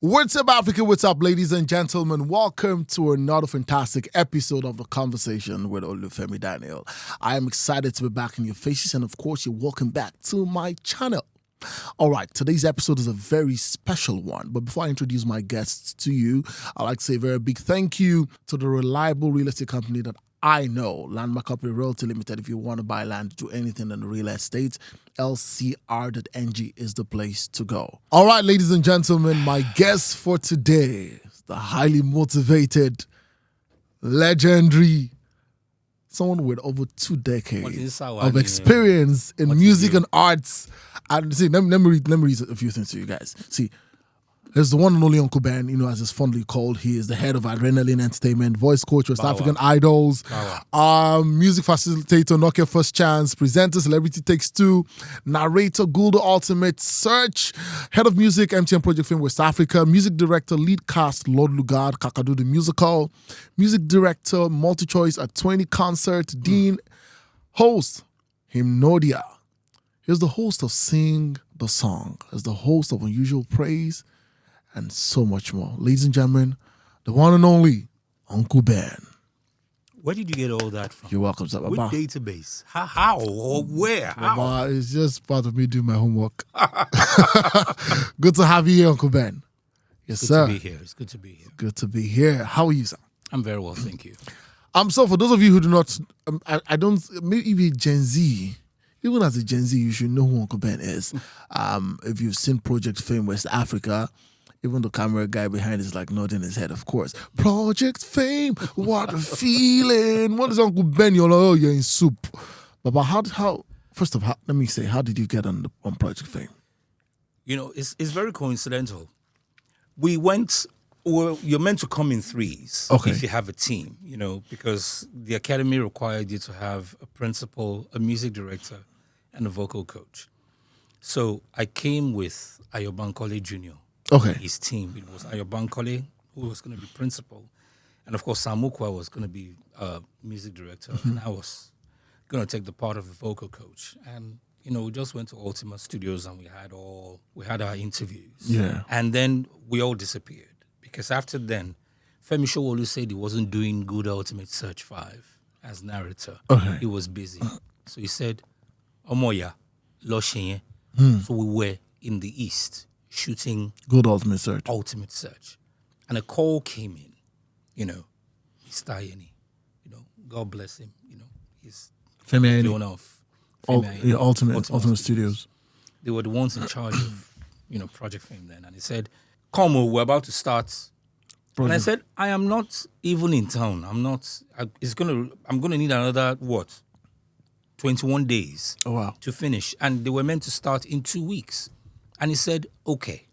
What's up, Africa? What's up, ladies and gentlemen? Welcome to another fantastic episode of The Conversation with Olufemi Daniel. I am excited to be back in your faces, and of course, you're welcome back to my channel. All right, today's episode is a very special one. But before I introduce my guests to you, I'd like to say a very big thank you to the reliable real estate company that I know, Landmark Company Realty Limited. If you want to buy land, do anything in the real estate, lcr.ng is the place to go. All right, ladies and gentlemen, my guest for today is the highly motivated, legendary, someone with over 2 decades of experience in music and arts. And see, let me read a few things to you guys. See, there's the one and only Uncle Ben, as it's fondly called. He is the head of Adrenaline Entertainment, voice coach, West African Idols, music facilitator, Nokia First Chance, presenter, Celebrity Takes Two, narrator, Guldo Ultimate Search, head of music, MTN Project Film West Africa, music director, lead cast, Lord Lugard, Kakadu the Musical, music director, multi-choice at 20 concert, dean, host, Hymnodia. He's the host of Sing the Song. He's the host of Unusual Praise, and so much more. Ladies and gentlemen, the one and only Uncle Ben. Where did you get all that from? You're welcome, sir. What database? How? Or where? How? Baba, it's just part of me doing my homework. Good to have you here, Uncle Ben. Yes, sir. Good to be here. It's good to be here. Good to be here. How are you, sir? I'm very well, thank you. So for those of you who do not, I don't, maybe Gen Z, even as a Gen Z, you should know who Uncle Ben is. If you've seen Project Fame West Africa, even the camera guy behind is like nodding his head, of course. Project Fame, what a feeling. What is Uncle Ben? You're like, oh, you're in soup. But how first of all, let me say, how did you get on Project Fame? It's very coincidental. You're meant to come in threes if you have a team, because the academy required you to have a principal, a music director, and a vocal coach. So I came with Ayobankole Jr., his team. It was Ayobankole who was going to be principal, and of course Samukwa was going to be music director, and I was going to take the part of the vocal coach. And we just went to Ultima Studios and we had our interviews. Yeah, and then we all disappeared because after then, Femi Showolu said he wasn't doing Good Ultimate Search 5 as narrator. He was busy, so he said, "Omoya, lo shenye." So we were in the East shooting Good Ultimate Search. And a call came in, Mr. Yeni, God bless him, he's Femi the owner of Ultimate Studios. They were the ones in charge of, Project Fame then. And he said, "Come, we're about to start." Project. And I said, "I am not even in town. I'm gonna need another 21 days to finish." And they were meant to start in 2 weeks. And he said, "Okay."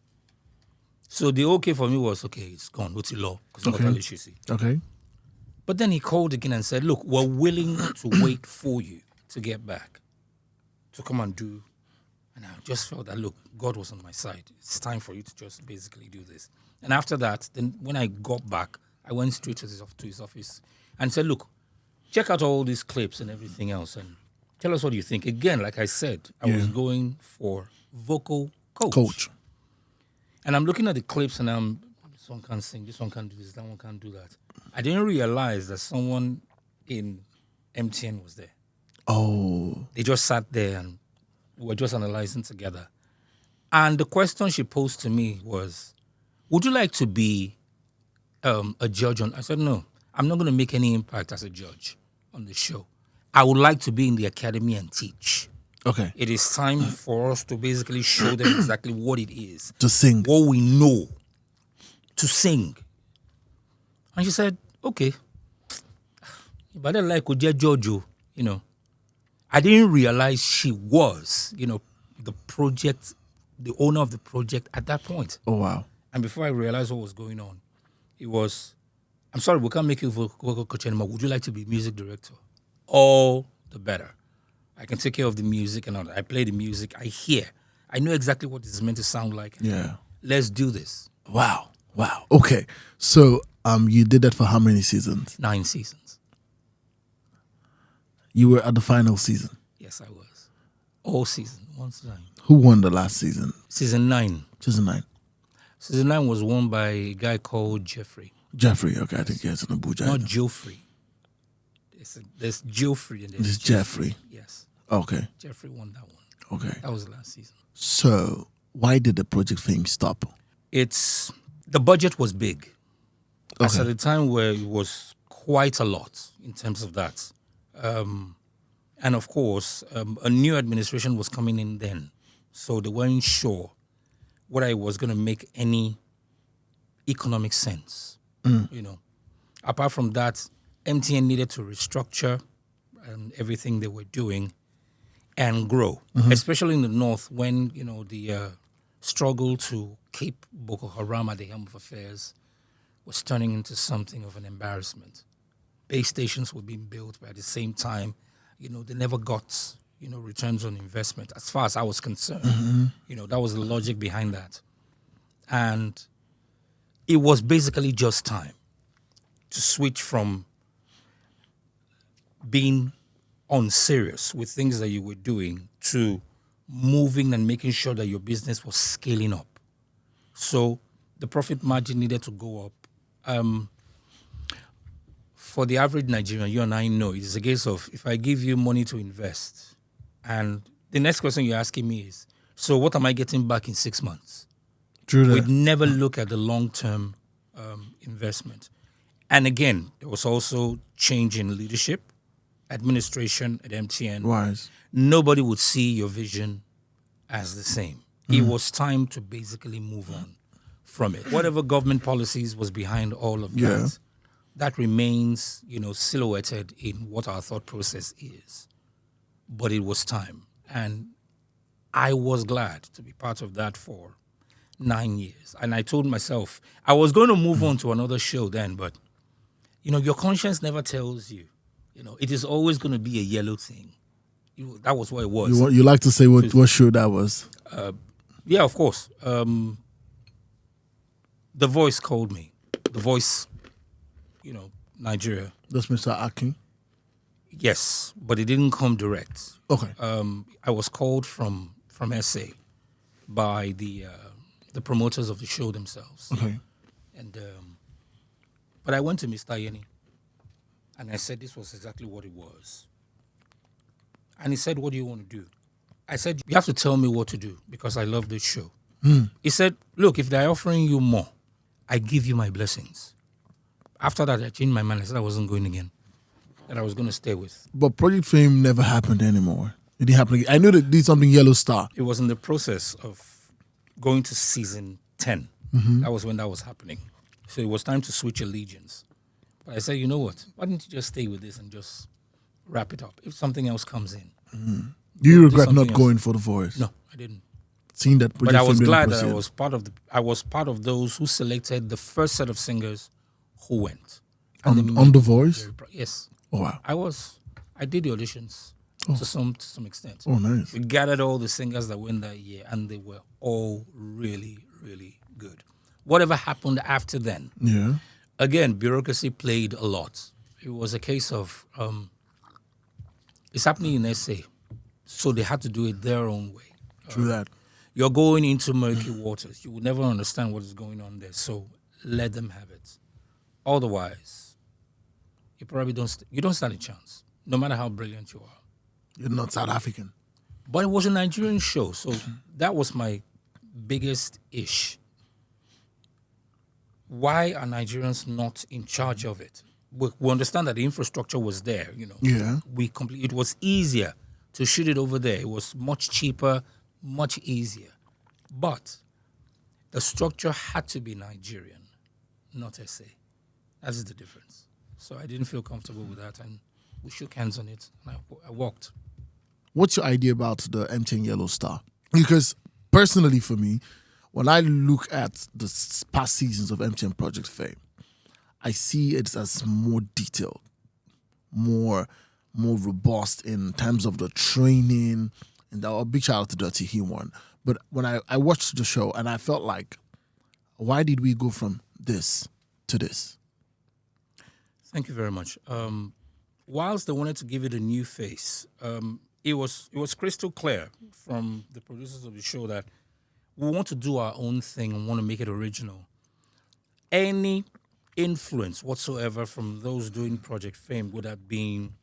So the okay for me was, okay, it's gone. What's the law? Okay. But then he called again and said, "Look, we're willing to wait for you to get back, to come and do." And I just felt that, look, God was on my side. It's time for you to just basically do this. And after that, then when I got back, I went straight to his office and said, "Look, check out all these clips and everything else and tell us what you think." Again, like I said, I was going for vocal coach. And I'm looking at the clips and this one can't sing, this one can't do this, that one can't do that. I didn't realize that someone in MTN was there. Oh. They just sat there and we were just analyzing together. And the question she posed to me was, "Would you like to be a judge on?" I said, "No, I'm not going to make any impact as a judge on the show. I would like to be in the academy and teach." Okay. It is time for us to basically show them exactly what it is. To sing. What we know. To sing. And she said, "Okay. But I like Jojo, I didn't realize she was, the owner of the project at that point. Oh, wow. And before I realized what was going on, it was, "I'm sorry, we can't make you vocal coach anymore. Would you like to be music director?" All the better. I can take care of the music and all that. I play the music. I hear. I know exactly what this is meant to sound like. Yeah. Let's do this. Wow. Okay. So you did that for how many seasons? 9 seasons. You were at the final season? Yes, I was. All season, 1 to 9. Who won the last season? Season 9. Season 9. Season 9 was won by a guy called Jeffrey. Jeffrey, okay, I think he has an Abuja. Not Geoffrey. There's Geoffrey and there's Jeffrey. Yes. Okay. Jeffrey won that one. Okay. That was last season. So, why did the Project Fame stop? The budget was big. Okay. At a time where it was quite a lot in terms of that. And of course, a new administration was coming in then. So they weren't sure whether it was going to make any economic sense. Apart from that, MTN needed to restructure everything they were doing and grow, especially in the north when, the struggle to keep Boko Haram at the helm of affairs was turning into something of an embarrassment. Base stations were being built, but at the same time, they never got, returns on investment. As far as I was concerned, that was the logic behind that. And it was basically just time to switch from being unserious with things that you were doing to moving and making sure that your business was scaling up. So the profit margin needed to go up. For the average Nigerian, you and I know it is a case of if I give you money to invest, and the next question you're asking me is, so what am I getting back in 6 months? True that. We'd never look at the long-term investment. And again, there was also change in leadership, administration at MTN. Wise. Nobody would see your vision as the same. It was time to basically move on from it. Whatever government policies was behind all of that remains, silhouetted in what our thought process is. But it was time. And I was glad to be part of that for 9 years. And I told myself, I was going to move on to another show then, but, your conscience never tells you. It is always going to be a yellow thing. That was what it was. You like to say what show that was? Yeah, of course. The Voice called me. The Voice, Nigeria. That's Mr. Akin? Yes, but it didn't come direct. Okay. I was called from SA by the promoters of the show themselves. Okay. And but I went to Mr. Yeni, and I said this was exactly what it was. And he said, "What do you want to do?" I said, "You have to tell me what to do because I love this show." He said, "Look, if they're offering you more, I give you my blessings." After that, I changed my mind. I said I wasn't going again, that I was going to stay with. But Project Fame never happened anymore. It didn't happen again. I knew that did something Yellow Star. It was in the process of going to season 10. That was when that was happening. So it was time to switch allegiance. But I said, you know what? Why don't you just stay with this and just wrap it up? If something else comes in. Do you regret something not else. going for The Voice? No, I didn't. Seeing that Project But I was Fame glad didn't that proceed. I was part of those who selected the first set of singers who went. On The Voice? Yes. Oh, wow. I did the auditions to some extent. Oh, nice. We gathered all the singers that went that year, and they were all really, really good. Whatever happened after then, again, bureaucracy played a lot. It was a case of it's happening in SA, so they had to do it their own way. True that. You're going into murky waters. You will never understand what is going on there, so let them have it. Otherwise, you probably don't stand a chance, no matter how brilliant you are. You're not South African. But it was a Nigerian show, so that was my biggest ish. Why are Nigerians not in charge of it? We understand that the infrastructure was there, Yeah. It was easier to shoot it over there. It was much cheaper, much easier. But the structure had to be Nigerian, not SA. That's the difference. So I didn't feel comfortable with that, and we shook hands on it, and I walked. What's your idea about the MTN Yellow Star? Because personally for me, when I look at the past seasons of MTN Project Fame, I see it as more detailed, more robust in terms of the training, and a big shout out to Dirty He one. But when I watched the show, and I felt like, why did we go from this to this? Thank you very much. Whilst they wanted to give it a new face, it was crystal clear from the producers of the show that We want to do our own thing and want to make it original. Any influence whatsoever from those doing Project Fame would have been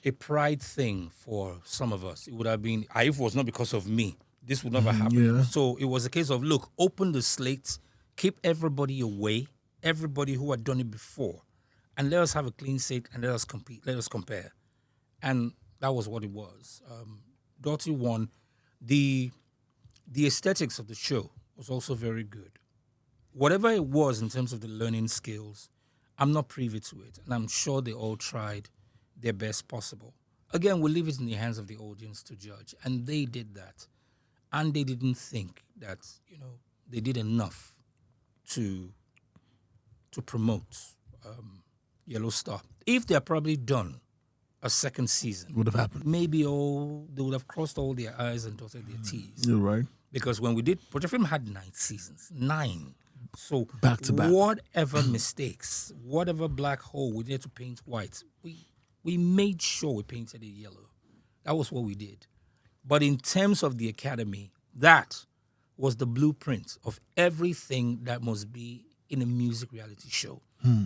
a pride thing for some of us. It would have been, if it was not because of me, this would never happen. Yeah. So it was a case of, look, open the slate, keep everybody away, everybody who had done it before, and let us have a clean slate and let us compete, let us compare. And that was what it was. Doughty won. The aesthetics of the show was also very good. Whatever it was in terms of the learning skills, I'm not privy to it, and I'm sure they all tried their best possible. Again, we'll leave it in the hands of the audience to judge, and they did that. And they didn't think that, they did enough to promote Yellow Star. If they had probably done a second season, Would have happened. maybe they would have crossed all their I's and dotted their T's. You're right. Because when we did, Project Film had 9 seasons. 9. So Back to back. whatever mistakes, whatever black hole we needed to paint white, we made sure we painted it yellow. That was what we did. But in terms of the Academy, that was the blueprint of everything that must be in a music reality show.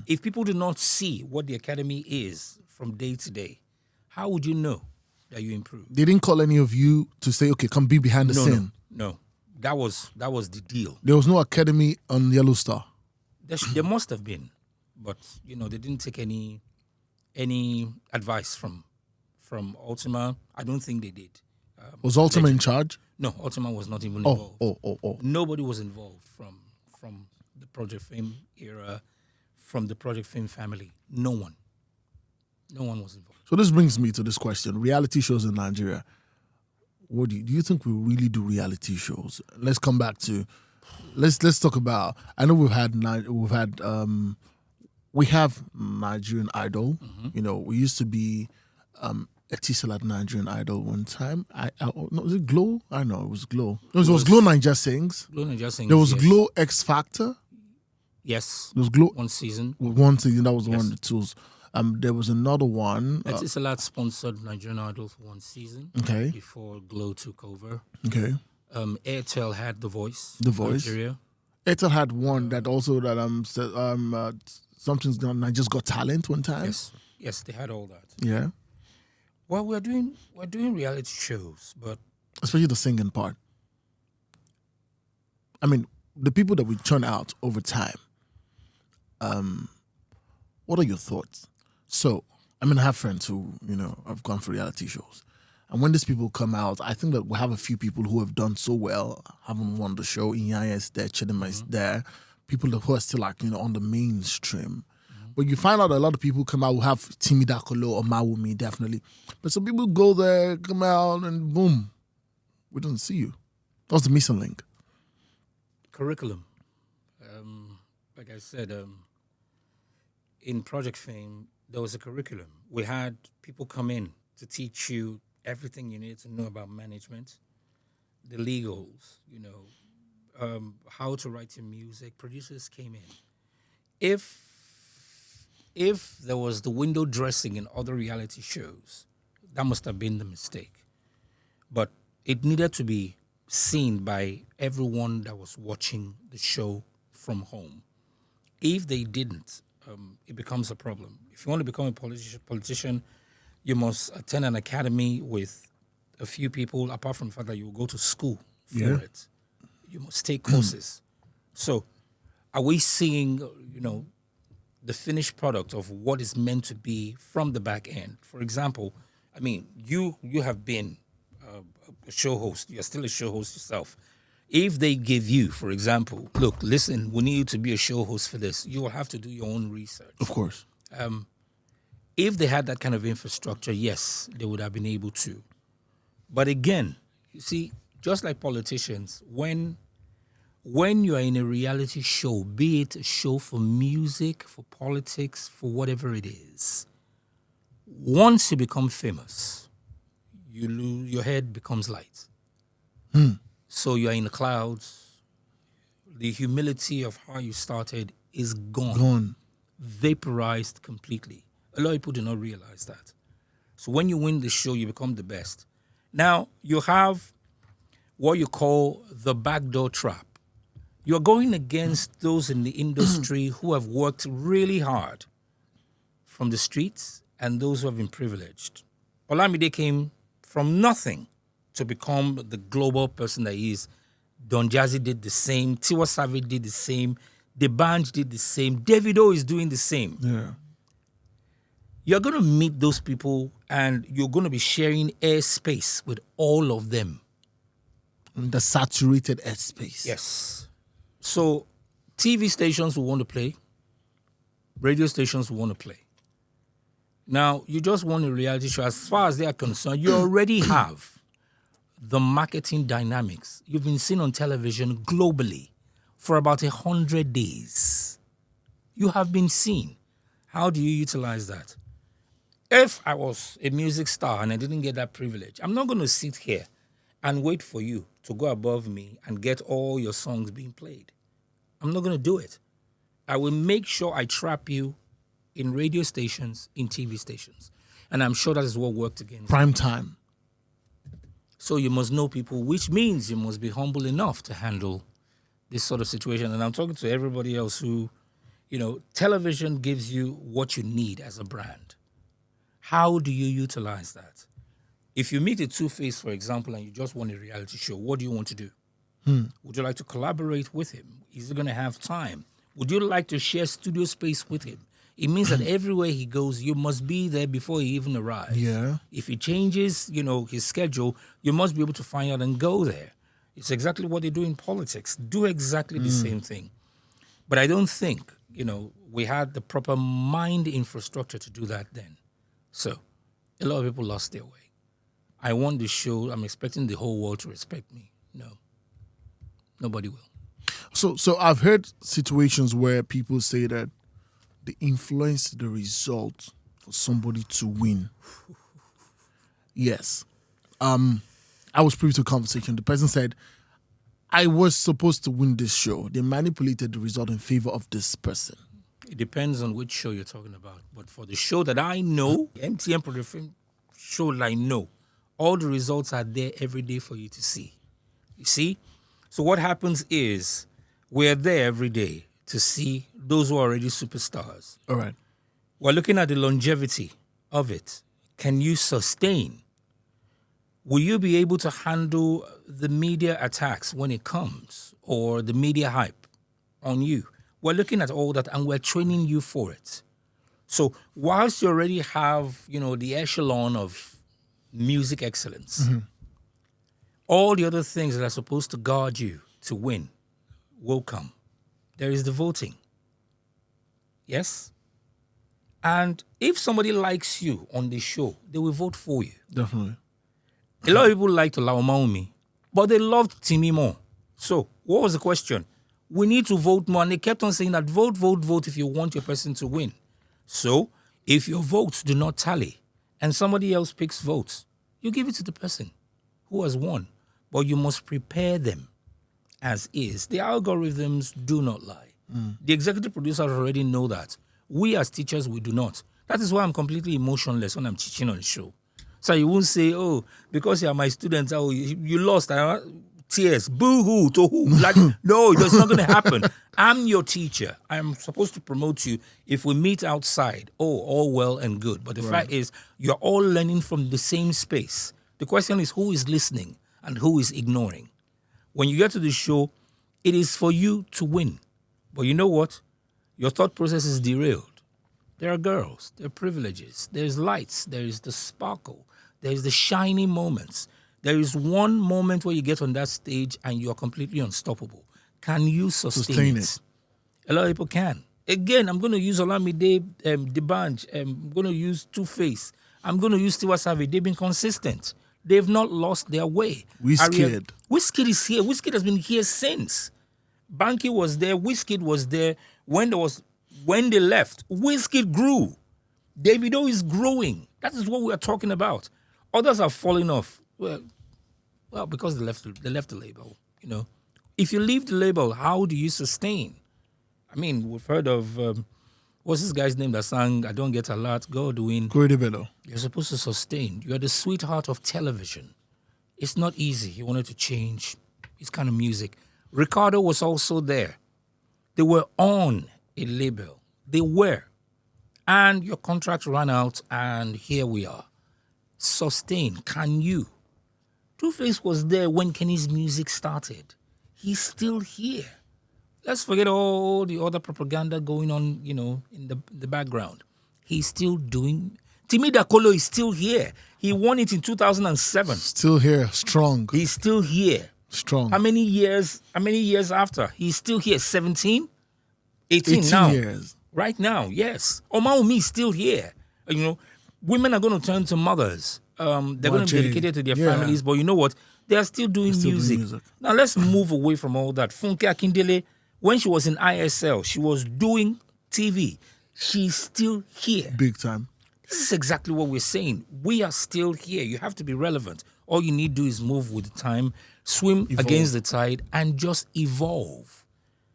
If people do not see what the Academy is from day to day, how would you know that you improved? They didn't call any of you to say, okay, come be behind the scene. No. That was the deal. There was no academy on Yellow Star. There must have been, but they didn't take any advice from Ultima. I don't think they did. Was Ultima in charge? No, Ultima was not even involved. Oh. Nobody was involved from the Project Fame era, from the Project Fame family. No one was involved. So this brings me to this question: reality shows in Nigeria. What do you think we really do reality shows? Let's come back to, let's talk about. I know we have Nigerian Idol. We used to be a teaser at Nigerian Idol one time. No, was it Glow? I know it was Glow. No, it was Glow Niger Sings. Glow Niger Sings. There was yes. Glow X Factor. Yes. There was Glow one season. That was one of the tools. There was another one. Etisalat sponsored Nigerian Idol for one season. Okay. Before Glow took over. Okay. Airtel had The Voice. The Voice. Nigeria. Airtel had one that also something's done. I just got talent one time. Yes, they had all that. Yeah. Well, we're doing reality shows, but especially the singing part. I mean, the people that we churn out over time. What are your thoughts? So, I have friends who, have gone for reality shows. And when these people come out, I think that we have a few people who have done so well, haven't won the show. Inyanya is there, Chidima is there. People who are still on the mainstream. But you find out a lot of people come out who have Timi Dakolo or Mawumi, definitely. But some people go there, come out, and boom, we don't see you. That's the missing link. Curriculum. Like I said, in Project Fame, there was a curriculum. We had people come in to teach you everything you need to know about management, the legals, how to write your music. Producers came in. If there was the window dressing in other reality shows, that must have been the mistake. But it needed to be seen by everyone that was watching the show from home. If they didn't, it becomes a problem. If you want to become a politician, you must attend an academy with a few people, apart from the fact that you will go to school for it. You must take courses. So are we seeing, the finished product of what is meant to be from the back end? For example, you have been a show host. You're still a show host yourself. If they give you, for example, look, listen, we need you to be a show host for this, you will have to do your own research. Of course. If they had that kind of infrastructure, yes, they would have been able to. But again, you see, just like politicians, when you're in a reality show, be it a show for music, for politics, for whatever it is, once you become famous, your head becomes light. So you're in the clouds. The humility of how you started is gone. Vaporized completely. A lot of people do not realize that. So when you win the show, you become the best. Now, what you call the backdoor trap. You're going against those in the industry who have worked really hard from the streets and those who have been privileged. Olamide came from nothing to become the global person that he is. Don Jazzy did the same. Tiwa Savage did the same. D'banj did the same. Davido is doing the same. Yeah. You're going to meet those people and you're going to be sharing airspace with all of them. The saturated airspace. Yes. So TV stations will want to play. Radio stations will want to play. Now, you just want a reality show. As far as they are concerned, you already have the marketing dynamics. You've been seen on television globally for about 100 days. You have been seen. How do you utilize that? If I was a music star and I didn't get that privilege, I'm not going to sit here and wait for you to go above me and get all your songs being played. I'm not going to do it. I will make sure I trap you in radio stations, in TV stations. And I'm sure that is what worked against Prime time. So you must know people, which means you must be humble enough to handle this sort of situation. And I'm talking to everybody else who, television gives you what you need as a brand. How do you utilize that? If you meet a Two-Face, for example, and you just want a reality show, what do you want to do? Would you like to collaborate with him? Is he going to have time? Would you like to share studio space with him? It means that everywhere he goes, you must be there before he even arrives. Yeah. If he changes, his schedule, you must be able to find out and go there. It's exactly what they do in politics. Do exactly the same thing. But I don't think, we had the proper mind infrastructure to do that then. So a lot of people lost their way. I want the show. I'm expecting the whole world to respect me. No. Nobody will. So I've heard situations where people say that they influence the result for somebody to win. Yes. I was privy to a conversation. The person said, I was supposed to win this show. They manipulated the result in favor of this person. It depends on which show you're talking about. But for the show that I know, the MTN production show that I know, all the results are there every day for you to see. You see? So what happens is we're there every day to see those who are already superstars. All right. We're looking at the longevity of it. Can you sustain? Will you be able to handle the media attacks when it comes or the media hype on you? We're looking at all that and we're training you for it. So whilst you already have, the echelon of music excellence, all the other things that are supposed to guard you to win will come. There is the voting. Yes? And if somebody likes you on the show, they will vote for you. Definitely. A lot of people liked Olaomaomi, but they loved Timmy more. So, what was the question? We need to vote more. And they kept on saying that vote, vote, vote if you want your person to win. So, if your votes do not tally and somebody else picks votes, you give it to the person who has won. But you must prepare them as is. The algorithms do not lie. The executive producers already know that. We as teachers, we do not. That is why I'm completely emotionless when I'm teaching on the show. So you won't say, because you are my students, you lost. Tears, boo-hoo, to who? Like, no, that's not going to happen. I'm your teacher. I'm supposed to promote you. If we meet outside, all well and good. But the fact is, you're all learning from the same space. The question is, who is listening and who is ignoring? When you get to the show, it is for you to win. But you know what? Your thought process is derailed. There are girls, there are privileges, there's lights, there is the sparkle, there is the shiny moments. There is one moment where you get on that stage and you are completely unstoppable. Can you sustain it? A lot of people can. Again, I'm going to use Olamide, D'banj, I'm going to use Two-Face, I'm going to use Tiwa Savage. They've been consistent. They've not lost their way. Wizkid is here. Wizkid has been here since. Banky was there. Wizkid was there. When they left, Wizkid grew. Davido is growing. That is what we are talking about. Others are falling off. Well, because they left the label. If you leave the label, how do you sustain? I mean, we've heard of what's this guy's name that sang "I Don't Get a Lot"? Godwin. Corridor. You're supposed to sustain. You are the sweetheart of television. It's not easy. He wanted to change his kind of music. Ricardo was also there. They were on a label. They were. And your contract ran out, and here we are. Sustain. Can you? Two-Face was there when Kenny's music started. He's still here. Let's forget all the other propaganda going on, in the background. He's still doing... Timi Dakolo is still here. He won it in 2007. Still here, strong. He's still here. Strong. How many years after? He's still here. 17? 18 now. 18 years. Right now, yes. Omaumi is still here. Women are going to turn to mothers. They're going to be dedicated to their families. But you know what? They are still doing music. Now, let's move away from all that. Funke Akindele, when she was in ISL, she was doing TV. She's still here. Big time. This is exactly what we're saying. We are still here. You have to be relevant. All you need to do is move with the time, swim against the tide, and just evolve.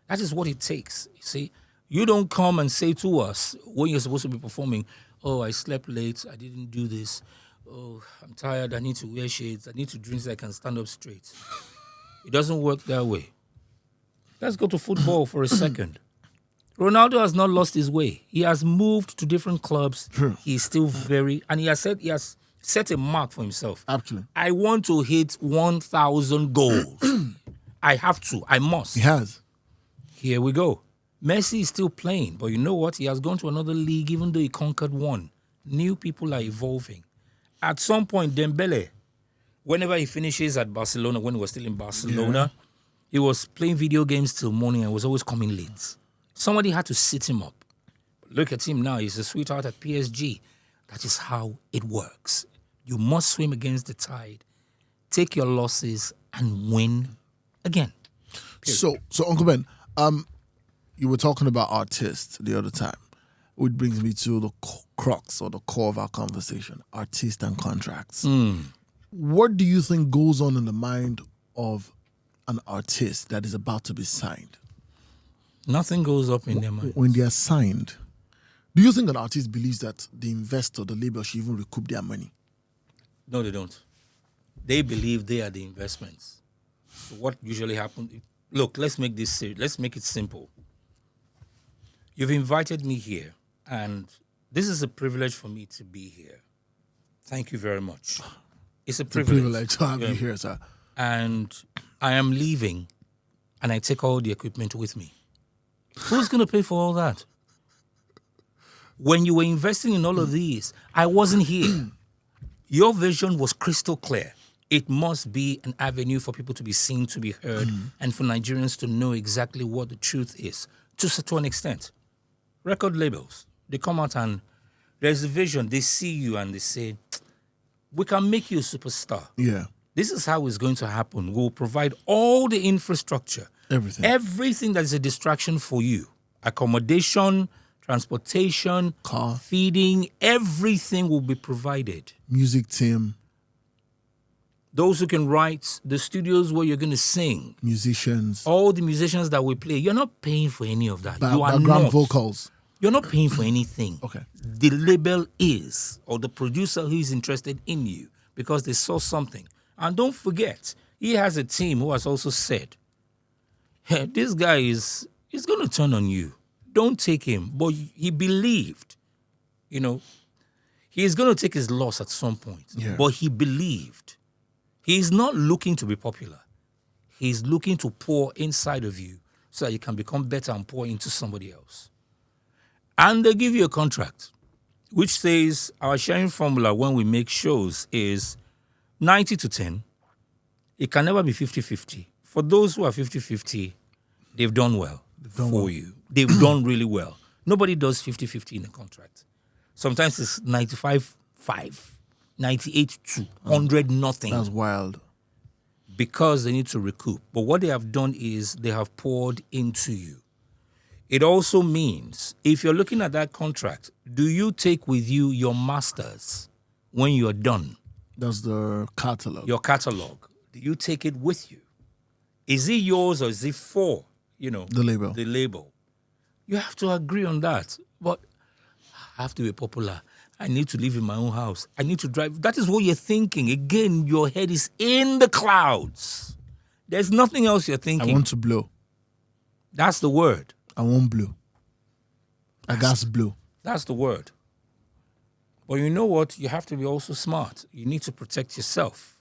That is what it takes. You see, you don't come and say to us when you're supposed to be performing, oh, I slept late, I didn't do this. Oh, I'm tired, I need to wear shades, I need to drink so I can stand up straight. It doesn't work that way. Let's go to football for a second. Ronaldo has not lost his way. He has moved to different clubs. He's still and he has set a mark for himself. Absolutely. I want to hit 1,000 goals. I have to. I must. He has. Here we go. Messi is still playing, but you know what? He has gone to another league even though he conquered one. New people are evolving. At some point, Dembele, whenever he finishes at Barcelona, when he was still in Barcelona, he was playing video games till morning and was always coming late. Somebody had to sit him up. Look at him now. He's a sweetheart at PSG. That is how it works. You must swim against the tide, take your losses, and win again. Period. So Uncle Ben, you were talking about artists the other time, which brings me to the crux or the core of our conversation, artists and contracts. What do you think goes on in the mind of an artist that is about to be signed? Nothing goes up in their mind. When they are signed, do you think an artist believes that the investor, the label, should even recoup their money? No, they don't. They believe they are the investments. So what usually happens? Look, let's make this serious. Let's make it simple. You've invited me here, and this is a privilege for me to be here. Thank you very much. It's a privilege to have you here, sir. And I am leaving, and I take all the equipment with me. Who's going to pay for all that? When you were investing in all of these, I wasn't here. Your vision was crystal clear. It must be an avenue for people to be seen, to be heard, and for Nigerians to know exactly what the truth is, to an extent. Record labels, they come out and there's a vision. They see you and they say, we can make you a superstar. Yeah. This is how it's going to happen. We'll provide all the infrastructure. Everything that is a distraction for you. Accommodation, transportation, car, feeding, everything will be provided. Music team. Those who can write, the studios where you're going to sing. Musicians. All the musicians that we play. You're not paying for any of that. You are background not. vocals. You're not paying for anything. Okay. The label is, or the producer who is interested in you because they saw something. And don't forget, he has a team who has also said, hey, this guy is going to turn on you. Don't take him. But he believed, he is going to take his loss at some point. Yeah. But he believed. He is not looking to be popular. He's looking to pour inside of you so that you can become better and pour into somebody else. And they give you a contract, which says our sharing formula when we make shows is 90-10. It can never be 50-50. For those who are 50-50, they've done well for you. They've done really well. Nobody does 50-50 in a contract. Sometimes it's 95-5, 98-2, 100-0. That's wild. Because they need to recoup. But what they have done is they have poured into you. It also means, if you're looking at that contract, do you take with you your masters when you're done? That's the catalog. Your catalog. Do you take it with you? Is it yours or is it for, the label? The label. You have to agree on that. But I have to be popular. I need to live in my own house. I need to drive. That is what you're thinking. Again, your head is in the clouds. There's nothing else you're thinking. I want to blow. That's the word. I won't blow. I gas blow. That's the word. But you know what? You have to be also smart. You need to protect yourself.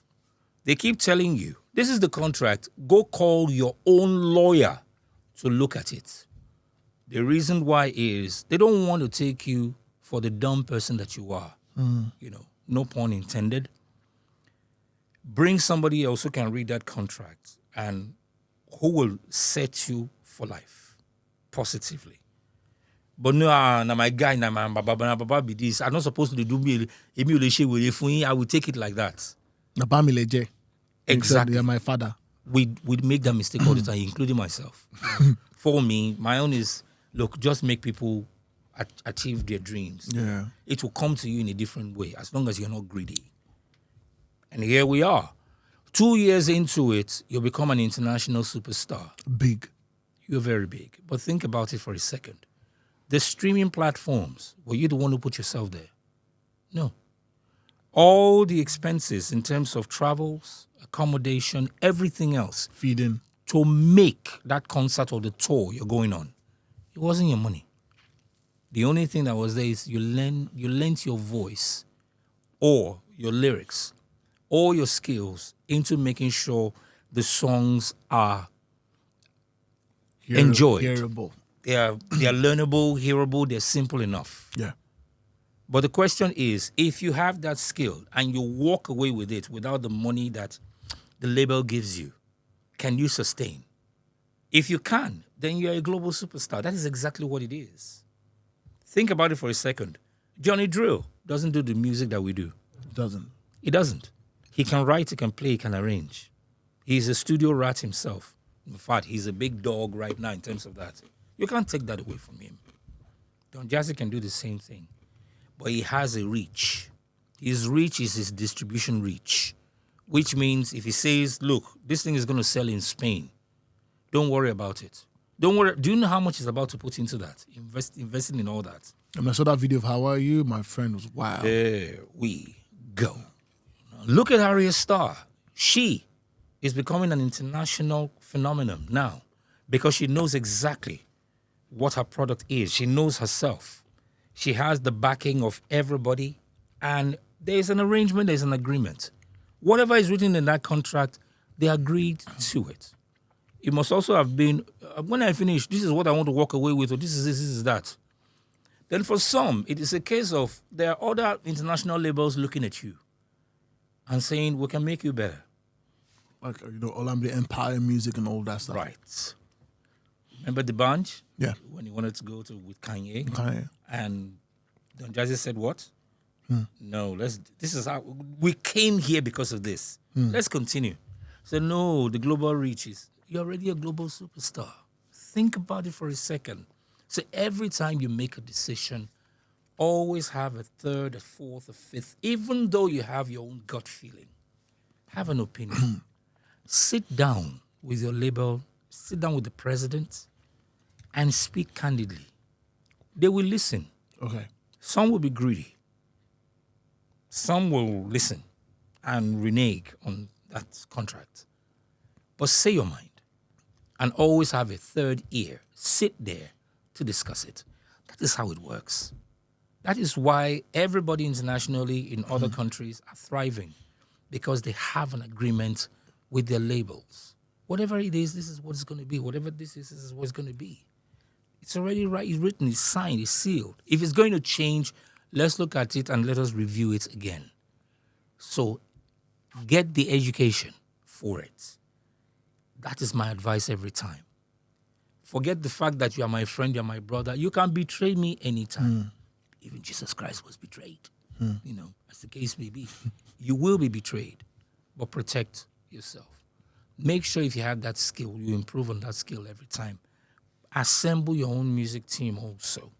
They keep telling you, this is the contract. Go call your own lawyer to look at it. The reason why is they don't want to take you for the dumb person that you are. You know, no pun intended. Bring somebody else who can read that contract and who will set you for life positively. But no, my guy, my baba be this. I'm not supposed to do me. I will take it like that. Exactly. You're my father. We make that mistake all the time, including myself. For me, my own is, look, just make people achieve their dreams. Yeah. It will come to you in a different way as long as you're not greedy. And here we are. 2 years into it, you'll become an international superstar. Big. You're very big. But think about it for a second. The streaming platforms, were you the one who put yourself there? No. All the expenses in terms of travels, accommodation, everything else. Feeding. To make that concert or the tour you're going on, it wasn't your money. The only thing that was there is you lent your voice or your lyrics or your skills into making sure the songs are enjoyed. Hearable. They are learnable, hearable, they're simple enough. Yeah. But the question is, if you have that skill and you walk away with it without the money that the label gives you, can you sustain? If you can, then you're a global superstar. That is exactly what it is. Think about it for a second. Johnny Drill doesn't do the music that we do. He doesn't. He can write, he can play, he can arrange. He's a studio rat himself. In fact, he's a big dog right now in terms of that. You can't take that away from him. Don Jazzy can do the same thing. But he has a reach. His reach is his distribution reach, which means if he says, look, this thing is going to sell in Spain, don't worry about it. Don't worry. Do you know how much he's about to put into that? Investing in all that. And I saw that video of How Are You? My friend was wild. There we go. Look at Harriet Starr. She is becoming an international phenomenon now because she knows exactly what her product is. She knows herself. She has the backing of everybody, and there's an arrangement, there's an agreement. Whatever is written in that contract, they agreed to it. It must also have been, when I finish, this is what I want to walk away with, or this is that. Then for some, it is a case of there are other international labels looking at you and saying, we can make you better. Like, Olamide Empire Music and all that stuff. Right. Remember the bunch? Yeah. When he wanted to go with Kanye. Kanye. And Don Jazzy said what? No, this is how we came here because of this. Let's continue. So no, the global reach is, you're already a global superstar. Think about it for a second. So every time you make a decision, always have a third, a fourth, a fifth, even though you have your own gut feeling. Have an opinion. Sit down with your label, sit down with the president, and speak candidly. They will listen. Okay. Some will be greedy. Some will listen and renege on that contract. But say your mind and always have a third ear. Sit there to discuss it. That is how it works. That is why everybody internationally in other countries are thriving, because they have an agreement with their labels. Whatever it is, this is what it's going to be. Whatever this is what it's going to be. It's already right, it's written, it's signed, it's sealed. If it's going to change, let's look at it and let us review it again. So get the education for it. That is my advice every time. Forget the fact that you are my friend, you're my brother. You can betray me anytime. Even Jesus Christ was betrayed. As the case may be. You will be betrayed, but protect yourself. Make sure if you have that skill, you improve on that skill every time. Assemble your own music team also.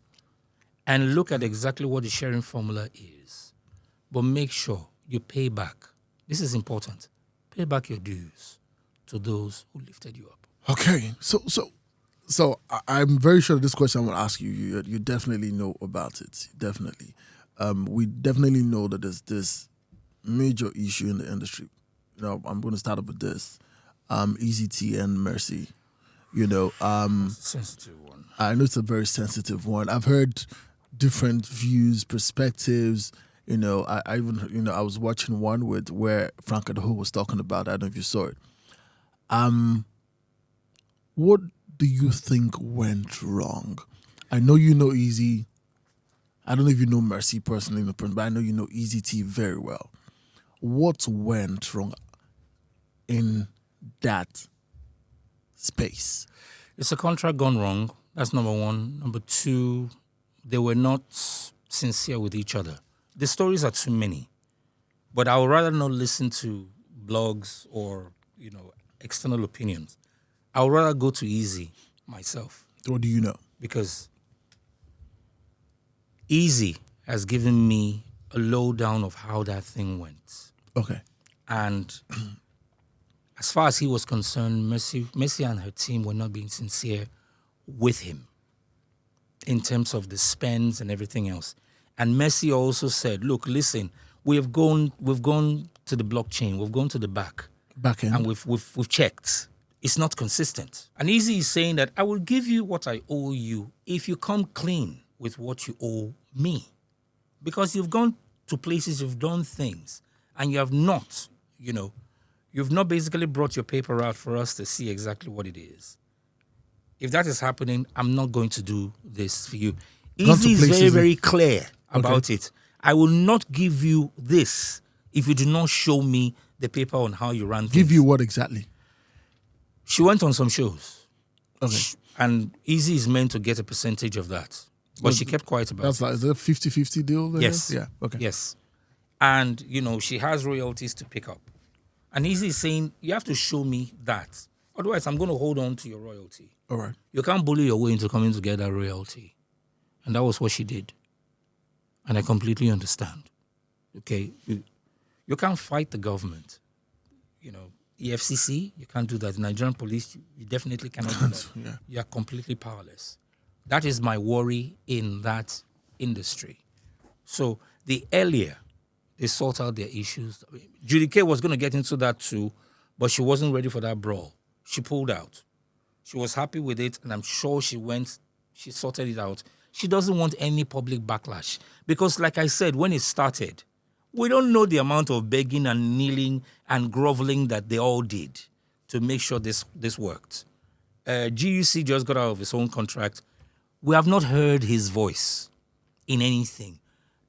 And look at exactly what the sharing formula is. But make sure you pay back. This is important. Pay back your dues to those who lifted you up. Okay. So I'm very sure this question I'm going to ask you, you definitely know about it. Definitely. we definitely know that there's this major issue in the industry. I'm going to start off with this. Eazee T and Mercy. Sensitive one. I know it's a very sensitive one. I've heard different views, perspectives. I even, I was watching one where Frank Adaho was talking about. I don't know if you saw it. What do you think went wrong? I know you know Eazee. I don't know if you know Mercy personally, but I know you know Eazee T very well. What went wrong in that space? It's a contract gone wrong. That's number one. Number two, they were not sincere with each other. The stories are too many. But I would rather not listen to blogs or, external opinions. I would rather go to Eazee myself. What do you know? Because Eazee has given me a lowdown of how that thing went. Okay. And as far as he was concerned, Mercy and her team were not being sincere with him in terms of the spends and everything else. And Mercy also said, look, listen, we've gone to the blockchain, we've gone to the back end, and we've checked. It's not consistent. And Eazee is saying that I will give you what I owe you if you come clean with what you owe me. Because you've gone to places, you've done things, and you have not, you've not basically brought your paper out for us to see exactly what it is. If that is happening, I'm not going to do this for you. Eazee is very, very clear about it. I will not give you this if you do not show me the paper on how you ran things. Give you what exactly? She went on some shows. Okay. And Eazee is meant to get a percentage of that. But she kept quiet about it. That's like, is it a 50-50 deal? There? Yes. Yeah. Okay. Yes. And, she has royalties to pick up. And Eazee is saying, you have to show me that. Otherwise, I'm going to hold on to your royalty. All right. You can't bully your way into coming to get that royalty. And that was what she did. And I completely understand. Okay? You can't fight the government. EFCC, you can't do that. The Nigerian police, you definitely cannot do that. Yeah. You are completely powerless. That is my worry in that industry. So the earlier they sort out their issues, Judy K was going to get into that too, but she wasn't ready for that brawl. She pulled out. She was happy with it, and I'm sure she sorted it out. She doesn't want any public backlash. Because like I said, when it started, we don't know the amount of begging and kneeling and groveling that they all did to make sure this worked. GUC just got out of his own contract. We have not heard his voice in anything.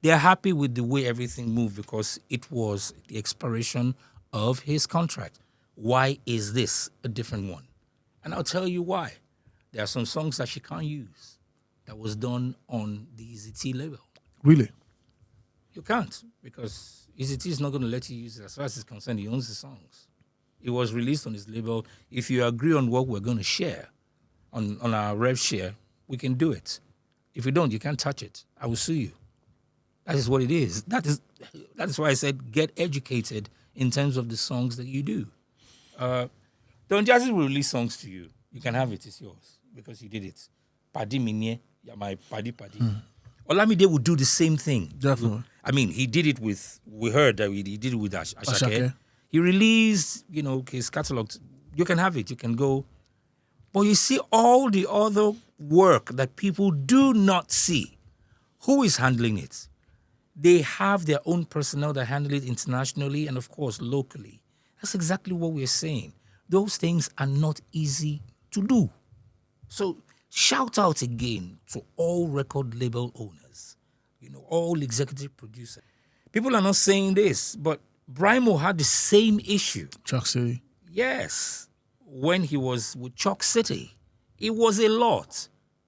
They are happy with the way everything moved because it was the expiration of his contract. Why is this a different one? And I'll tell you why. There are some songs that she can't use that was done on the Eazee T label. Really? You can't, because Eazee T is not going to let you use it. As far as he's concerned, he owns the songs. It was released on his label. If you agree on what we're going to share on our rev share, we can do it. If you don't, you can't touch it. I will sue you. That is what it is. That is why I said get educated in terms of the songs that you do. Don Jazzy will release songs to you. You can have it. It's yours because you did it. Padi minye, you're my padi. Olamide will do the same thing. Definitely. I mean, he did it with, we heard that he did it with Ashake. Ashake. He released, his catalog. You can have it. You can go. But you see all the other work that people do not see. Who is handling it? They have their own personnel that handle it internationally and, of course, locally. That's exactly what we're saying. Those things are not easy to do. So shout out again to all record label owners, all executive producers. People are not saying this, but Brymo had the same issue. Chuck City. Yes. When he was with Chuck City, it was a lot.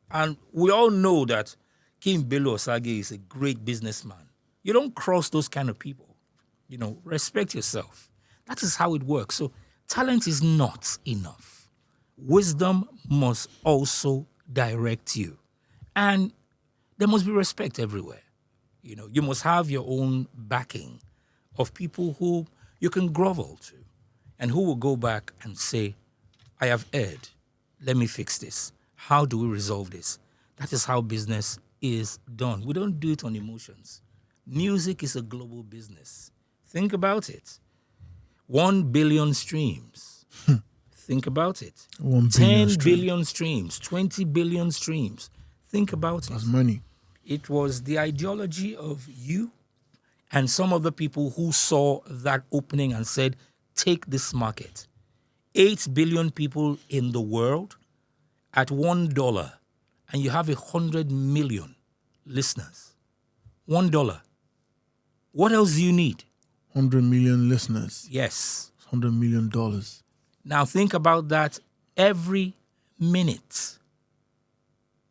And we all know that King Bello Osage is a great businessman. You don't cross those kind of people. Respect yourself. That is how it works. So talent is not enough. Wisdom must also direct you. And there must be respect everywhere. You must have your own backing of people who you can grovel to and who will go back and say, I have erred. Let me fix this. How do we resolve this? That is how business is done. We don't do it on emotions. Music is a global business. Think about it. 1 billion streams. Think about it. 1 10 billion billion streams, 20 billion streams. Think about it. That's money. It was the ideology of you and some other people who saw that opening and said, take this market. 8 billion people in the world at $1, and you have 100 million listeners. $1. What else do you need? 100 million listeners. Yes. $100 million. Now think about that every minute.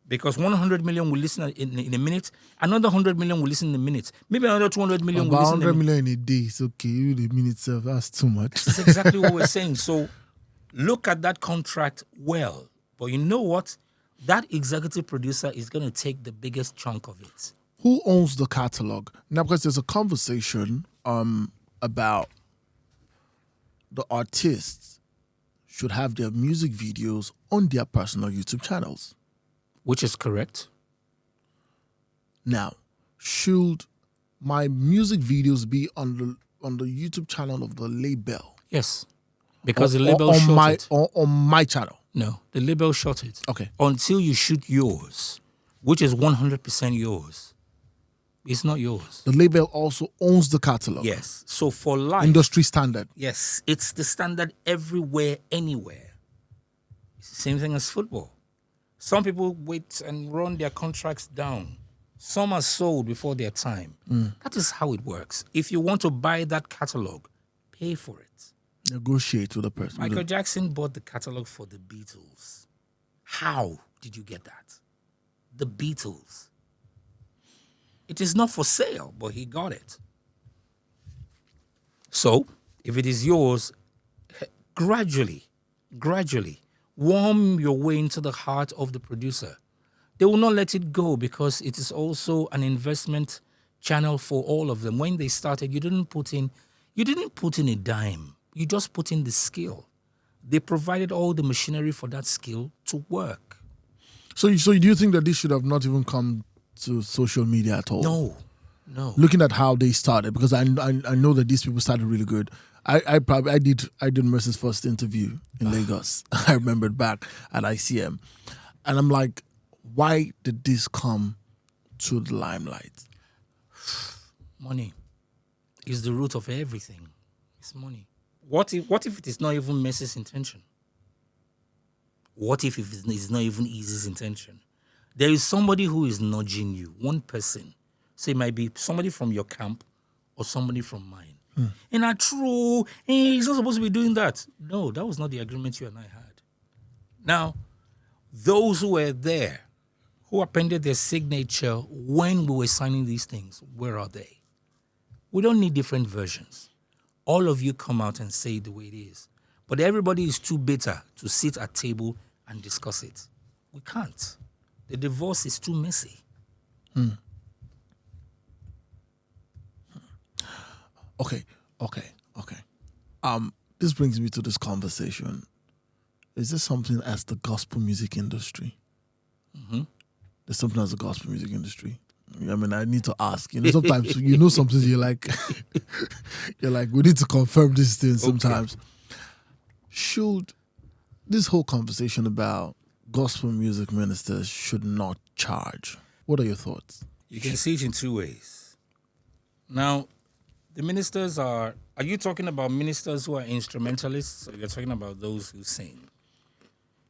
Because 100 million will listen in a minute, another 100 million will listen in a minute, maybe another 200 million will listen in a minute. 100 million in a day, it's okay. You the minute itself, that's too much. That's exactly what we're saying. So look at that contract well. But you know what? That executive producer is going to take the biggest chunk of it. Who owns the catalog? Now, because there's a conversation about the artists should have their music videos on their personal YouTube channels. Which is correct. Now, should my music videos be on the YouTube channel of the label? Yes. Because the label shot it. On my channel? No, the label shot it. Okay. Until you shoot yours, which is 100% yours. It's not yours. The label also owns the catalog. Yes. So for life. Industry standard. Yes. It's the standard everywhere, anywhere. It's the same thing as football. Some people wait and run their contracts down. Some are sold before their time. That is how it works. If you want to buy that catalog, pay for it. Negotiate with the person. Michael Jackson bought the catalog for the Beatles. How did you get that? The Beatles. It is not for sale, but he got it. So, if it is yours, gradually, warm your way into the heart of the producer. They will not let it go because it is also an investment channel for all of them. When they started, you didn't put in a dime. You just put in the skill. They provided all the machinery for that skill to work. So do you think that this should have not even come to social media at all? No. Looking at how they started, because I know that these people started really good. I did Mercy's first interview in Lagos. I remembered back at ICM, and I'm like, why did this come to the limelight? Money is the root of everything. It's money. What if it is not even Mercy's intention? What if it's not even Eazee's intention? There is somebody who is nudging you, one person. So it might be somebody from your camp or somebody from mine. And he's not supposed to be doing that. No, that was not the agreement you and I had. Now, those who were there, who appended their signature when we were signing these things, where are they? We don't need different versions. All of you come out and say it the way it is. But everybody is too bitter to sit at table and discuss it. We can't. The divorce is too messy. Okay. This brings me to this conversation. Is there something as the gospel music industry? There's something as the gospel music industry. I mean, I need to ask. Sometimes something you're like, we need to confirm this thing sometimes. Okay. Should this whole conversation about gospel music ministers should not charge? What are your thoughts? You can see it in two ways. Now, the ministers are you talking about ministers who are instrumentalists, or you're talking about those who sing?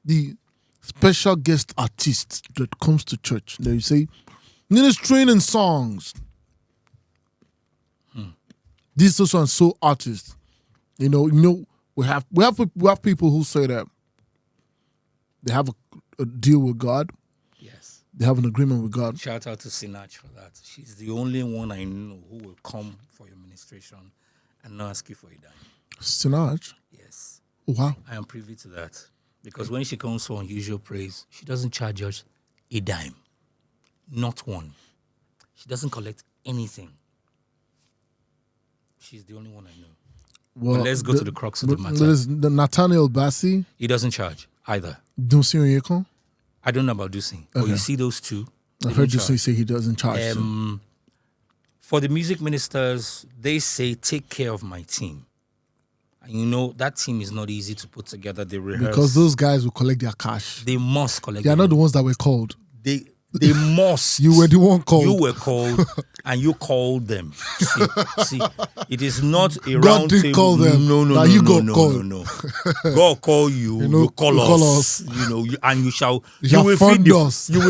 The special guest artist that comes to church, they say, ministering in songs. These so and so artists. We have people who say that they have a deal with God. Yes. They have an agreement with God. Shout out to Sinach for that. She's the only one I know who will come for your ministration and not ask you for a dime. Sinach? Yes. Oh, wow. I am privy to that. Because when she comes for Unusual Praise, she doesn't charge us a dime. Not one. She doesn't collect anything. She's the only one I know. Well, let's go to the crux of the matter. There's the Nathaniel Bassi. He doesn't charge either. Dunsin Oyeko? I don't know about Dunsin. Okay. But you see those two. I've heard you say he doesn't charge. For the music ministers, they say, take care of my team. And that team is not easy to put together. They rehearse. Because those guys will collect their cash. They must collect. They are not the ones that were called. They must. You were the one called. You were called, and you called them. See, it is not a God round did table. call them. No. called. God call you. You call us. And you will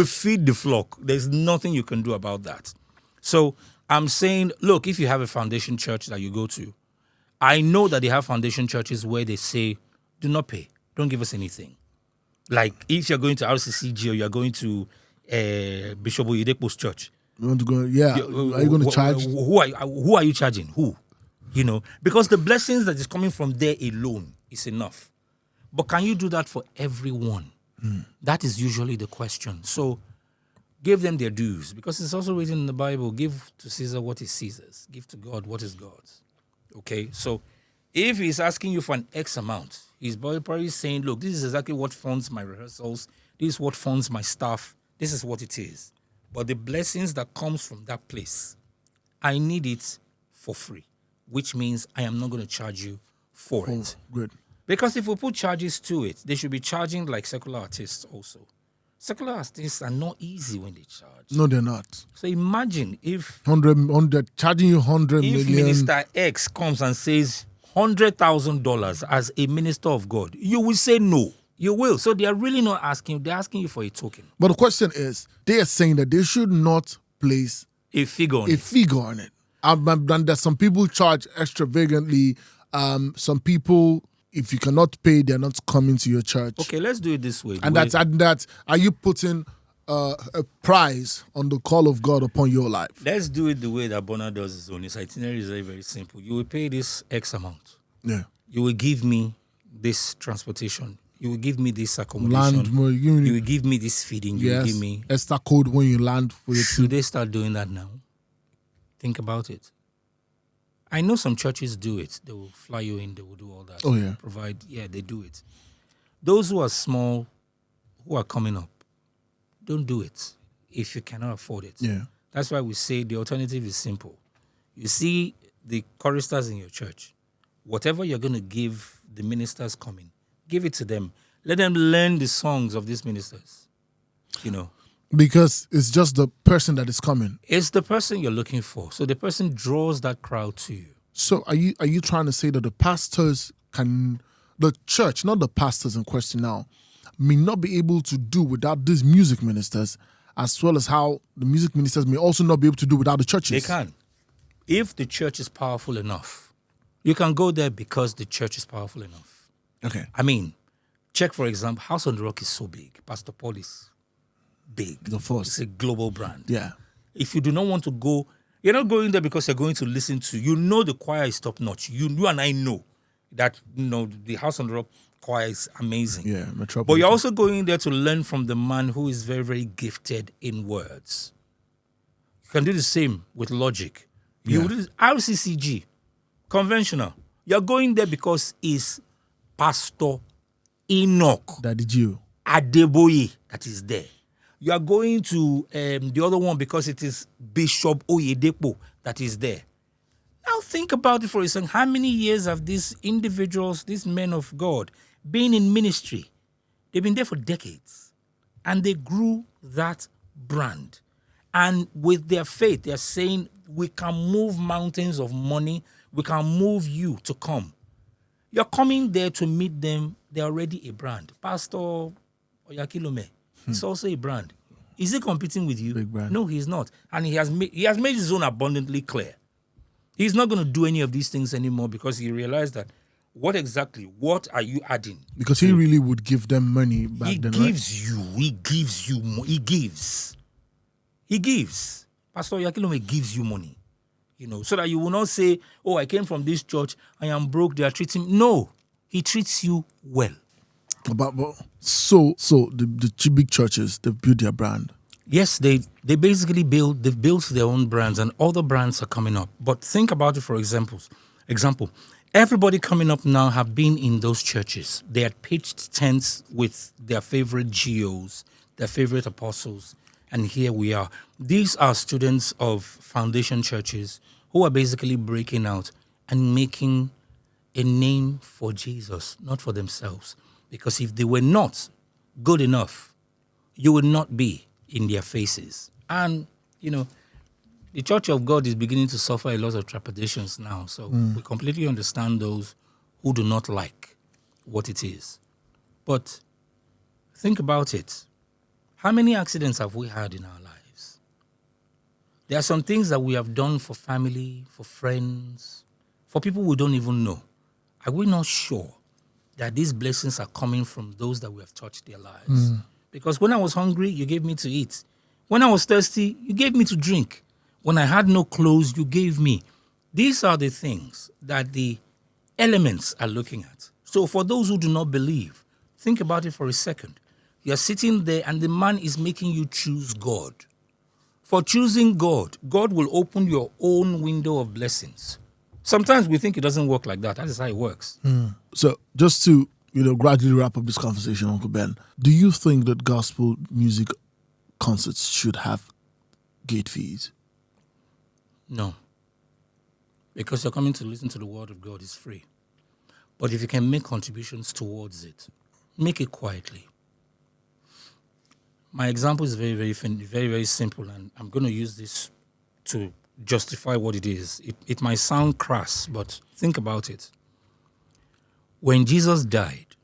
feed the flock. There's nothing you can do about that. So I'm saying, look, if you have a foundation church that you go to, I know that they have foundation churches where they say, do not pay. Don't give us anything. Like if you're going to RCCG or you're going to Bishop Oyedepo's church. You want to go? Yeah. Are you going to charge? Who are you charging? Who? Because the blessings that is coming from there alone is enough. But can you do that for everyone? That is usually the question. So give them their dues, because it's also written in the Bible, give to Caesar what is Caesar's. Give to God what is God's. Okay? So if he's asking you for an X amount, he's probably saying, look, this is exactly what funds my rehearsals. This is what funds my staff. This is what it is. But the blessings that comes from that place, I need it for free, which means I am not going to charge you for it. Good. Because if we put charges to it, they should be charging like secular artists also. Secular artists are not easy when they charge. No, they're not. So imagine if 100 charging you 100 if million. Minister X comes and says $100,000 as a minister of God, you will say no. You will. So they are really not asking. They're asking you for a token. But the question is, they are saying that they should not place a figure on it. And that some people charge extravagantly. Some people, if you cannot pay, they're not coming to your church. Okay, let's do it this way. And that's are you putting a price on the call of God upon your life? Let's do it the way that Bonner does his own. His itinerary is very, very simple. You will pay this X amount. Yeah. You will give me this transportation. You will give me this accommodation. You will give me this feeding. You will give me extra code when you land. Should they start doing that now? Think about it. I know some churches do it. They will fly you in. They will do all that. Oh, yeah. They do it. Those who are small, who are coming up, don't do it if you cannot afford it. Yeah. That's why we say the alternative is simple. You see the choristers in your church, whatever you're going to give the ministers coming, give it to them. Let them learn the songs of these ministers. Because it's just the person that is coming. It's the person you're looking for. So the person draws that crowd to you. So are you trying to say that the church, not the pastors in question now, may not be able to do without these music ministers, as well as how the music ministers may also not be able to do without the churches? They can. If the church is powerful enough, you can go there because the church is powerful enough. Okay. I mean, check, for example, House on the Rock is so big. Pastor Paul is big. The first. It's a global brand. Yeah. If you do not want to go, you're not going there because you're going to listen to, the choir is top notch. You and I know that, the House on the Rock choir is amazing. Yeah, Metropolis. But you're also going there to learn from the man who is very, very gifted in words. You can do the same with logic. You do RCCG, conventional. You're going there because it's Pastor Enoch Daddy Jew Adeboye that is there. You are going to the other one because it is Bishop Oyedepo that is there. Now think about it for a second. How many years have these individuals, these men of God, been in ministry? They've been there for decades. And they grew that brand. And with their faith, they're saying, we can move mountains of money. We can move you to come. You're coming there to meet them. They're already a brand. Pastor Oyakilome, it's also a brand. Is he competing with you? Big brand. No, he's not. And he has made his own abundantly clear. He's not going to do any of these things anymore because he realized that what are you adding? Because he really would give them money back He then, gives you more. He gives. Pastor Yakilome gives you money. So that you will not say, oh, I came from this church, I am broke, they are treating me. No, he treats you well. But so the big churches, they've built their brand. Yes, they basically built their own brands, and other brands are coming up. But think about it for example. Everybody coming up now have been in those churches. They had pitched tents with their favorite GOs, their favorite apostles. And here we are. These are students of foundation churches who are basically breaking out and making a name for Jesus, not for themselves. Because if they were not good enough, you would not be in their faces. And, the Church of God is beginning to suffer a lot of trepidations now. So we completely understand those who do not like what it is. But think about it. How many accidents have we had in our lives? There are some things that we have done for family, for friends, for people we don't even know. Are we not sure that these blessings are coming from those that we have touched their lives? Because when I was hungry, you gave me to eat. When I was thirsty, you gave me to drink. When I had no clothes, you gave me. These are the things that the elements are looking at. So for those who do not believe, think about it for a second. You're sitting there and the man is making you choose God. For choosing God, God will open your own window of blessings. Sometimes we think it doesn't work like that. That is how it works. So just to gradually wrap up this conversation, Uncle Ben, do you think that gospel music concerts should have gate fees? No. Because you're coming to listen to the word of God is free. But if you can make contributions towards it, make it quietly. My example is very, very, very, very simple, and I'm going to use this to justify what it is. It might sound crass, but think about it. When Jesus died,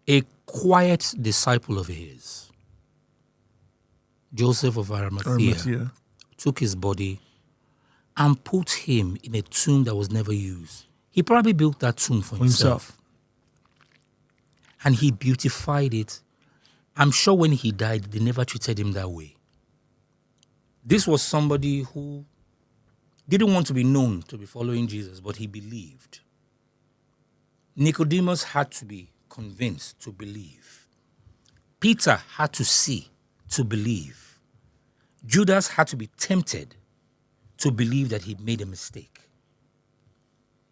a quiet disciple of his, Joseph of Arimathea, took his body and put him in a tomb that was never used. He probably built that tomb for himself. And he beautified it. I'm sure when he died, they never treated him that way. This was somebody who didn't want to be known to be following Jesus, but he believed. Nicodemus had to be convinced to believe. Peter had to see to believe. Judas had to be tempted to believe that he'd made a mistake.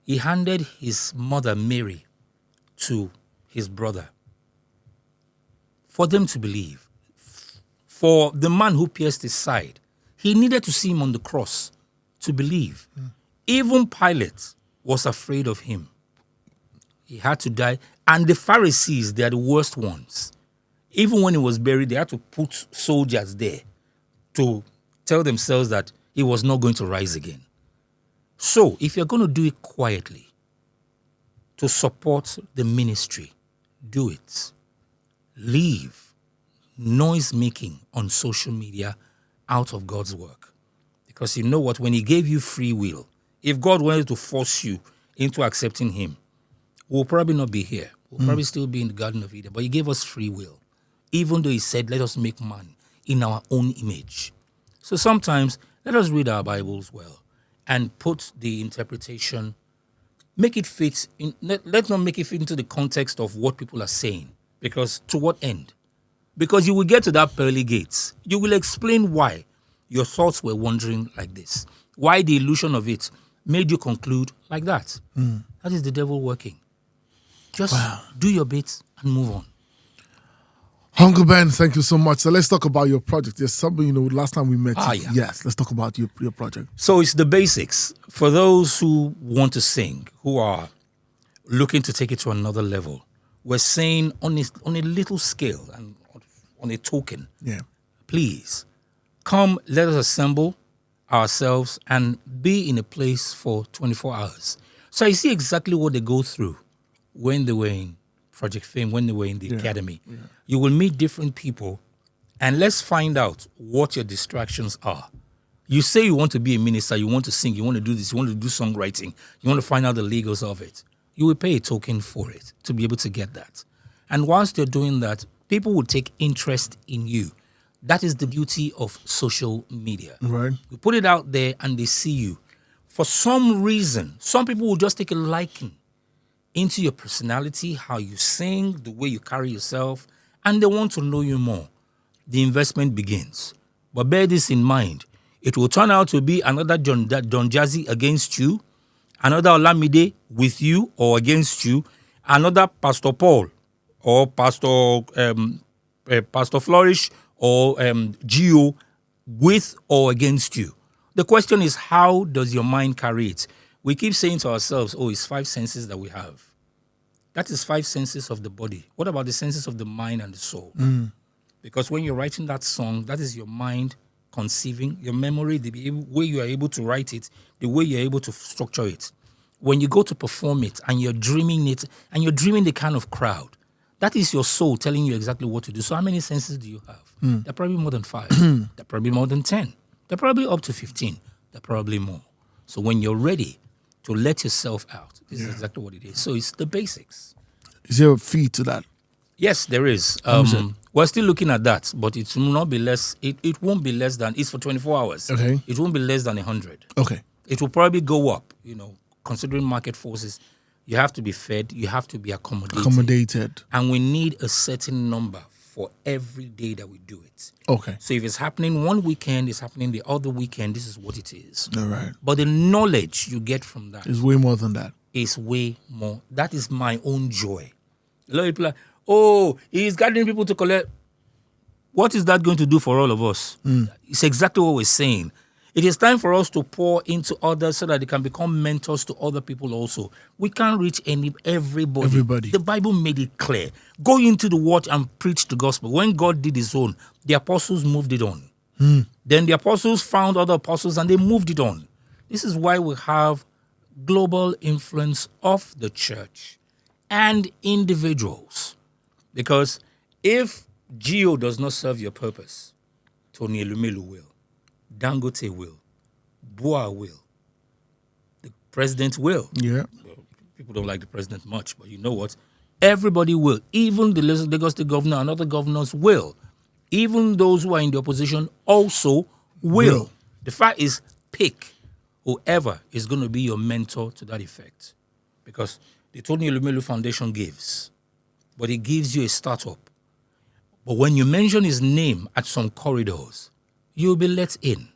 He handed his mother, Mary, to his brother for them to believe. For the man who pierced his side, he needed to see him on the cross to believe. Even Pilate was afraid of him. He had to die. And the Pharisees, they are the worst ones. Even when he was buried, they had to put soldiers there to tell themselves that he was not going to rise again. So, if you're going to do it quietly to support the ministry, do it. Leave noise making on social media out of God's work. Because you know what? When he gave you free will, if God wanted to force you into accepting him, we'll probably not be here. We'll probably still be in the Garden of Eden. But he gave us free will. Even though he said, let us make man in our own image. So sometimes, let us read our Bibles well and put the interpretation, make it fit, let's not make it fit into the context of what people are saying. Because to what end? Because you will get to that pearly gates. You will explain why your thoughts were wandering like this. Why the illusion of it made you conclude like that. That is the devil working. Just do your bit and move on. Uncle Ben, thank you so much. So let's talk about your project. There's something, last time we met. Yeah. Yes, let's talk about your project. So it's the basics. For those who want to sing, who are looking to take it to another level, we're saying on a little scale and on a token. Yeah. Please, come, let us assemble ourselves and be in a place for 24 hours. So I see exactly what they go through when they were in Project Fame, when they were in the academy. Yeah. You will meet different people, and let's find out what your distractions are. You say you want to be a minister, you want to sing, you want to do this, you want to do songwriting, you want to find out the legals of it. You will pay a token for it to be able to get that. And whilst you're doing that, people will take interest in you. That is the beauty of social media. Right. You put it out there and they see you. For some reason, some people will just take a liking into your personality, how you sing, the way you carry yourself, and they want to know you more. The investment begins. But bear this in mind. It will turn out to be another Don Jazzy against you, another Olamide with you or against you, another Pastor Paul or Pastor Flourish or geo with or against you. The question is, how does your mind carry it? We keep saying to ourselves, oh, it's 5 senses that we have. That is 5 senses of the body. What about the senses of the mind and the soul? Because when you're writing that song, that is your mind conceiving, your memory, the way you are able to write it, the way you're able to structure it. When you go to perform it and you're dreaming it, and you're dreaming the kind of crowd, that is your soul telling you exactly what to do. So how many senses do you have? They're probably more than 5. They're probably more than 10. They're probably up to 15. They're probably more. So when you're ready to let yourself out, this is exactly what it is. So it's the basics. Is there a fee to that? Yes, there is. We're still looking at that, but it will not be less. It won't be less than, it's for 24 hours. Okay. It won't be less than 100. Okay. It will probably go up, considering market forces. You have to be fed, you have to be accommodated. And we need a certain number for every day that we do it. Okay. So if it's happening one weekend, it's happening the other weekend, this is what it is. All right. But the knowledge you get from that is way more than that. Is way more. That is my own joy. A lot of people are like, oh, he's gathering people to collect. What is that going to do for all of us? It's exactly what we're saying. It is time for us to pour into others so that they can become mentors to other people also. We can't reach everybody. The Bible made it clear. Go into the world and preach the gospel. When God did his own, the apostles moved it on. Then the apostles found other apostles and they moved it on. This is why we have global influence of the church and individuals. Because if Geo does not serve your purpose, Tony Elumelu will. Dangote will. Boa will. The president will. Yeah. People don't like the president much, but you know what? Everybody will. Even the Lagos State governor and other governors will. Even those who are in the opposition also will. The fact is, pick whoever is going to be your mentor to that effect. Because the Tony Elumelu Foundation gives, but it gives you a startup. But when you mention his name at some corridors, you'll be let in.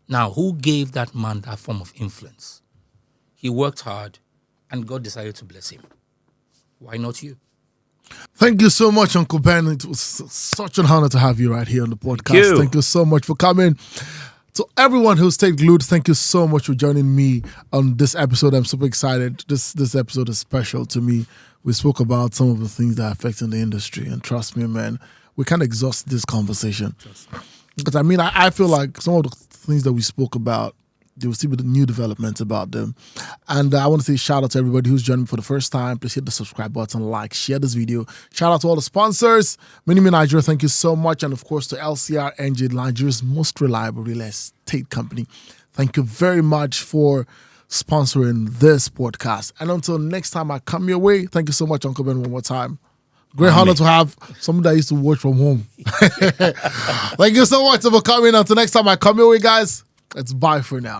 Now, who gave that man that form of influence? He worked hard, and God decided to bless him. Why not you? Thank you so much, Uncle Ben. It was such an honor to have you right here on the podcast. Thank you so much for coming. To everyone who stayed glued, thank you so much for joining me on this episode. I'm super excited. This episode is special to me. We spoke about some of the things that are affecting the industry, and trust me, man, we can't exhaust this conversation. Because I feel like some of the things that we spoke about, there will still be the new developments about them. And I want to say shout out to everybody who's joining me for the first time. Please hit the subscribe button, like, share this video. Shout out to all the sponsors. Minimi Nigeria, thank you so much. And of course to LCR NG, Nigeria's most reliable real estate company. Thank you very much for sponsoring this podcast. And until next time I come your way, thank you so much, Uncle Ben, one more time. Great honor to have someone that used to watch from home. Thank you so much for coming. Until next time I come your way, guys. It's bye for now.